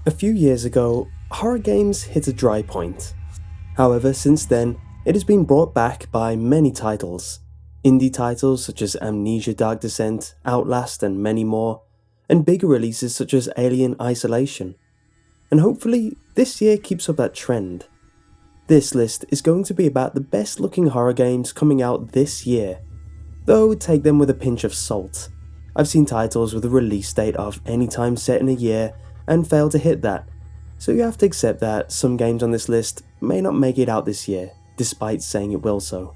A few years ago, horror games hit a dry point. However, since then, it has been brought back by many titles. Indie titles such as Amnesia Dark Descent, Outlast and many more, and bigger releases such as Alien Isolation. And hopefully, this year keeps up that trend. This list is going to be about the best looking horror games coming out this year, though take them with a pinch of salt. I've seen titles with a release date of any time set in a year and fail to hit that, so you have to accept that some games on this list may not make it out this year, despite saying it will so.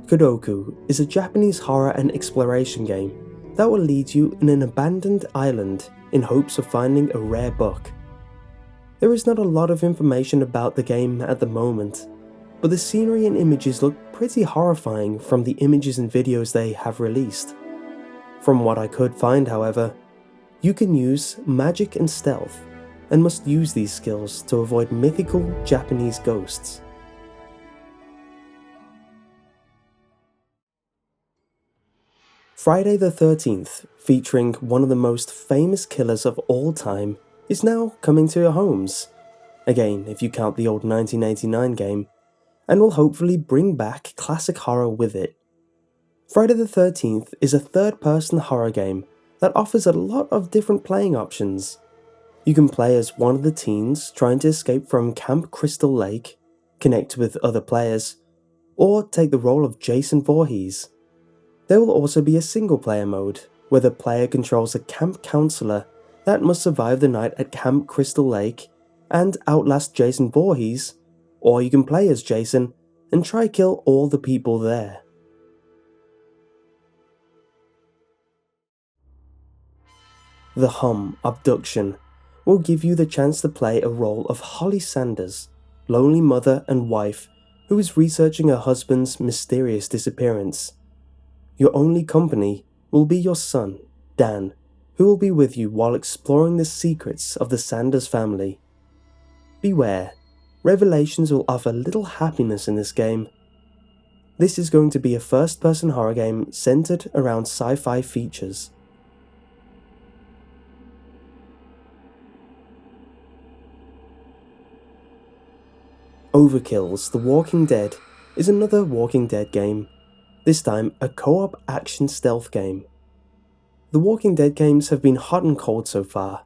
Kodoku is a Japanese horror and exploration game that will lead you in an abandoned island in hopes of finding a rare book. There is not a lot of information about the game at the moment, but the scenery and images look pretty horrifying from the images and videos they have released. From what I could find, however, you can use magic and stealth, and must use these skills to avoid mythical Japanese ghosts. Friday the 13th, featuring one of the most famous killers of all time, is now coming to your homes. Again, if you count the old 1989 game, and will hopefully bring back classic horror with it. Friday the 13th is a third-person horror game that offers a lot of different playing options. You can play as one of the teens trying to escape from Camp Crystal Lake, connect with other players, or take the role of Jason Voorhees. There will also be a single-player mode, where the player controls a camp counselor that must survive the night at Camp Crystal Lake and outlast Jason Voorhees, or you can play as Jason and try kill all the people there. The Heist Abduction will give you the chance to play a role of Holly Sanders, lonely mother and wife who is researching her husband's mysterious disappearance. Your only company will be your son, Dan, who will be with you while exploring the secrets of the Sanders family. Beware, revelations will offer little happiness in this game. This is going to be a first-person horror game centered around sci-fi features. Overkill's The Walking Dead is another Walking Dead game, this time a co-op action stealth game. The Walking Dead games have been hot and cold so far.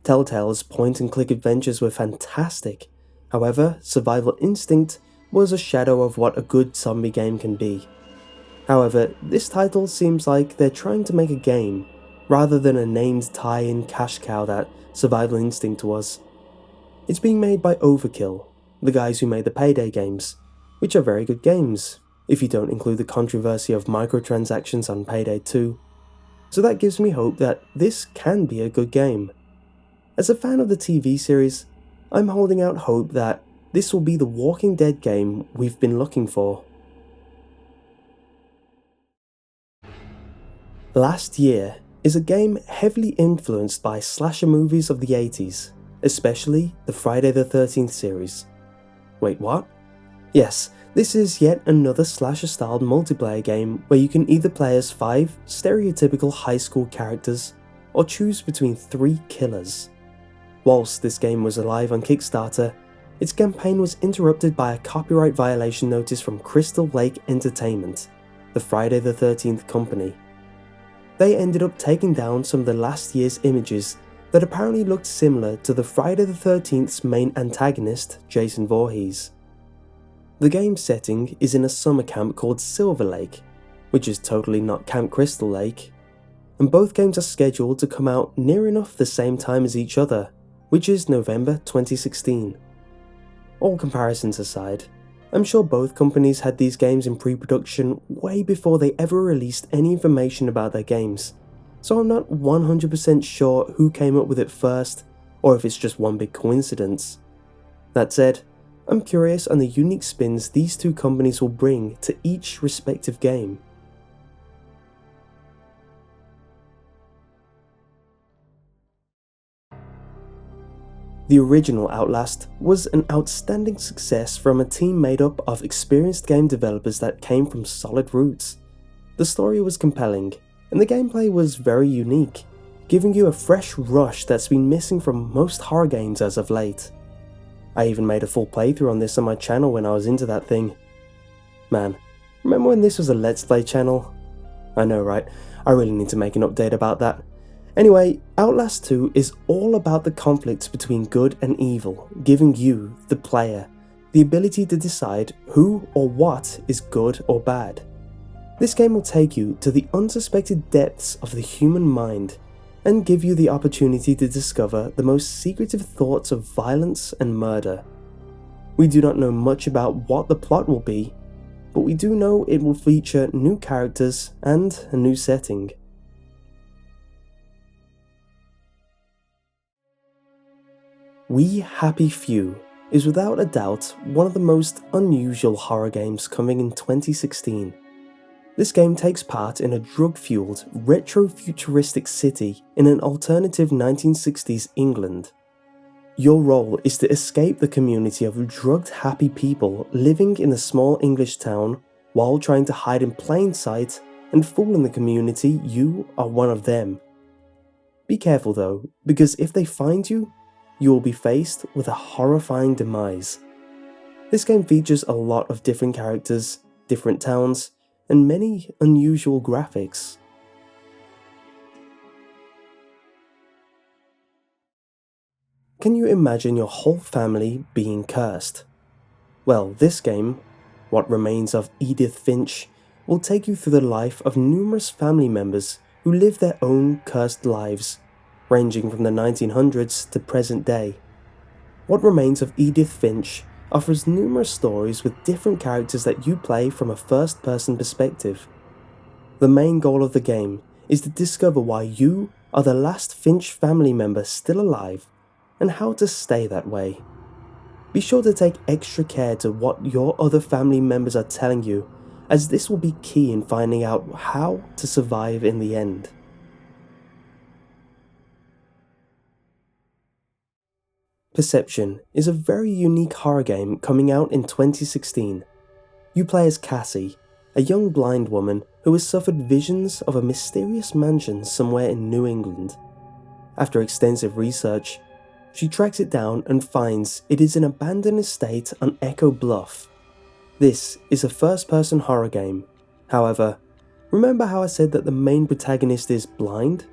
Telltale's point-and-click adventures were fantastic, however, Survival Instinct was a shadow of what a good zombie game can be. However, this title seems like they're trying to make a game, rather than a named tie-in cash cow that Survival Instinct was. It's being made by Overkill, the guys who made the Payday games, which are very good games, if you don't include the controversy of microtransactions on Payday 2. So that gives me hope that this can be a good game. As a fan of the TV series, I'm holding out hope that this will be the Walking Dead game we've been looking for. Last Year is a game heavily influenced by slasher movies of the 80s, especially the Friday the 13th series. Wait, what? Yes, this is yet another slasher-styled multiplayer game where you can either play as 5 stereotypical high school characters, or choose between 3 killers. Whilst this game was alive on Kickstarter, its campaign was interrupted by a copyright violation notice from Crystal Lake Entertainment, the Friday the 13th company. They ended up taking down some of the last year's images that apparently looked similar to the Friday the 13th's main antagonist, Jason Voorhees. The game's setting is in a summer camp called Silver Lake, which is totally not Camp Crystal Lake, and both games are scheduled to come out near enough the same time as each other, which is November 2016. All comparisons aside, I'm sure both companies had these games in pre-production way before they ever released any information about their games, so I'm not 100% sure who came up with it first, or if it's just one big coincidence. That said, I'm curious on the unique spins these two companies will bring to each respective game. The original Outlast was an outstanding success from a team made up of experienced game developers that came from solid roots. The story was compelling, and the gameplay was very unique, giving you a fresh rush that's been missing from most horror games as of late. I even made a full playthrough on this on my channel when I was into that thing. Man, remember when this was a Let's Play channel? I know, right? I really need to make an update about that. Anyway, Outlast 2 is all about the conflicts between good and evil, giving you, the player, the ability to decide who or what is good or bad. This game will take you to the unsuspected depths of the human mind and give you the opportunity to discover the most secretive thoughts of violence and murder. We do not know much about what the plot will be, but we do know it will feature new characters and a new setting. We Happy Few is without a doubt one of the most unusual horror games coming in 2016. This game takes part in a drug-fueled, retro-futuristic city in an alternative 1960s England. Your role is to escape the community of drugged-happy people living in a small English town while trying to hide in plain sight and fooling the community you are one of them. Be careful though, because if they find you, you will be faced with a horrifying demise. This game features a lot of different characters, different towns, and many unusual graphics. Can you imagine your whole family being cursed? Well, this game, What Remains of Edith Finch, will take you through the life of numerous family members who live their own cursed lives, ranging from the 1900s to present day. What Remains of Edith Finch offers numerous stories with different characters that you play from a first-person perspective. The main goal of the game is to discover why you are the last Finch family member still alive and how to stay that way. Be sure to take extra care to what your other family members are telling you, as this will be key in finding out how to survive in the end. Perception is a very unique horror game coming out in 2016. You play as Cassie, a young blind woman who has suffered visions of a mysterious mansion somewhere in New England. After extensive research, she tracks it down and finds it is an abandoned estate on Echo Bluff. This is a first-person horror game. However, remember how I said that the main protagonist is blind?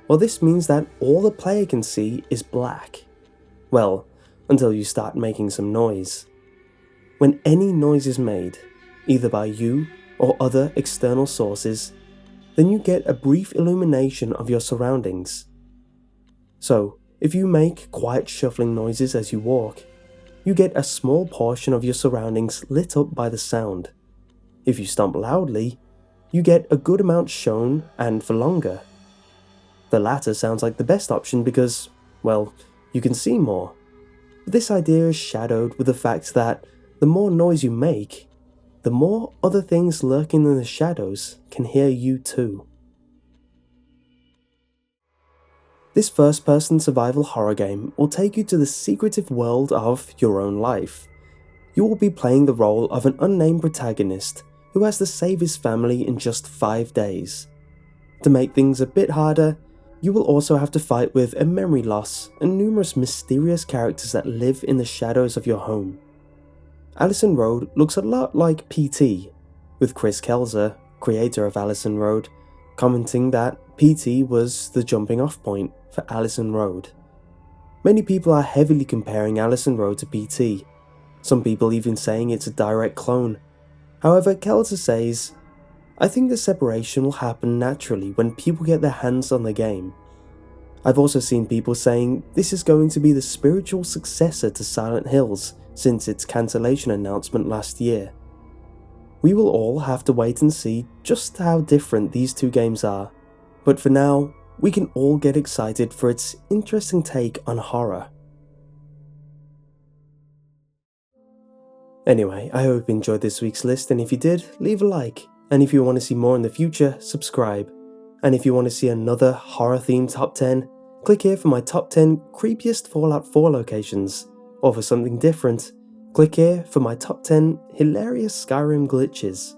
Well, this means that all the player can see is black. Well, until you start making some noise. When any noise is made, either by you or other external sources, then you get a brief illumination of your surroundings. So, if you make quiet shuffling noises as you walk, you get a small portion of your surroundings lit up by the sound. If you stomp loudly, you get a good amount shown and for longer. The latter sounds like the best option because, well, you can see more. But this idea is shadowed with the fact that the more noise you make, the more other things lurking in the shadows can hear you too. This first-person survival horror game will take you to the secretive world of your own life. You will be playing the role of an unnamed protagonist who has to save his family in just 5 days. To make things a bit harder, you will also have to fight with a memory loss and numerous mysterious characters that live in the shadows of your home. Allison Road looks a lot like PT, with Chris Kelzer, creator of Allison Road, commenting that PT was the jumping off point for Allison Road. Many people are heavily comparing Allison Road to PT, some people even saying it's a direct clone. However, Kelzer says, "I think the separation will happen naturally when people get their hands on the game." I've also seen people saying this is going to be the spiritual successor to Silent Hills since its cancellation announcement last year. We will all have to wait and see just how different these two games are, but for now, we can all get excited for its interesting take on horror. Anyway, I hope you enjoyed this week's list, and if you did, leave a like. And if you want to see more in the future, subscribe. And if you want to see another horror-themed top 10, click here for my top 10 creepiest Fallout 4 locations. Or for something different, click here for my top 10 hilarious Skyrim glitches.